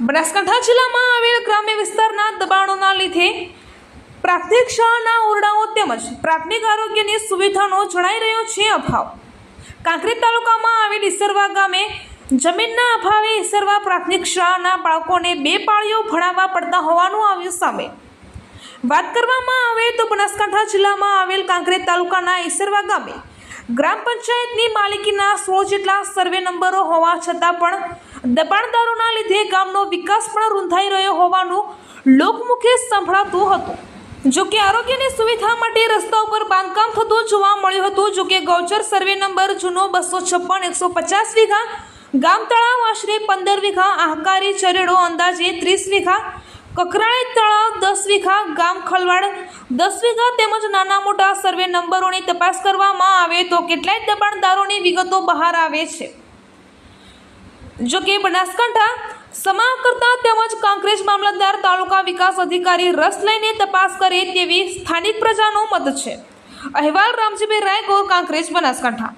બનાસકાંઠા જિલ્લામાં આવેલ ગ્રામ્ય વિસ્તારના દબાણોના લીધે પ્રાથમિક શાળાના ઓરડાઓ તેમજ પ્રાથમિક આરોગ્યની સુવિધાનો જણાઈ રહ્યો છે અભાવ। કાંકરેજ તાલુકામાં આવેલ ઈસરવા ગામે જમીનના અભાવે ઈસરવા પ્રાથમિક શાળાના બાળકોને 2 પાળીઓ ભણાવવા પડતા હોવાનું આવ્યું સામે। વાત કરવામાં આવે તો બનાસકાંઠા જિલ્લામાં આવેલ કાંકરેજ તાલુકાના ઈસરવા ગામે ગ્રામ પંચાયતની માલિકીના 16 જેટલા સર્વે નંબરો હોવા છતાં પણ દબાણદારોના લીધે ગામનો વિકાસ પણ રૂંધાઈ રહ્યો હોવાનું લોકમુખે સંભળાતું હતું। જો કે આરોગ્યની સુવિધા માટે રસ્તા ઉપર બાંધકામ થતું જોવા મળ્યું હતું। જો કે ગૌચર સર્વે નંબર જૂનો 256 150 વીઘા, ગામ તળાવ આશરે 15 વીઘા, આહકારી ચરેડો અંદાજે 30 વીઘા, કકરાળી તળાવ 10 વીઘા, ગામ ખલવાડ 10 વીઘા તેમજ નાના મોટા સર્વે નંબરોની તપાસ કરવામાં આવે તો કેટલાય દબાણદારોની વિગતો બહાર આવે છે। જો કે બનાસકાંઠા સમાકર્તા તેમજ કાંકરેજ મામલતદાર તાલુકા વિકાસ અધિકારી રસ લઈને તપાસ કરે તેવી સ્થાનિક પ્રજાનો મત છે। અહેવાલ રામજીભાઈ રાયગોર, કાંકરેજ, બનાસકાંઠા।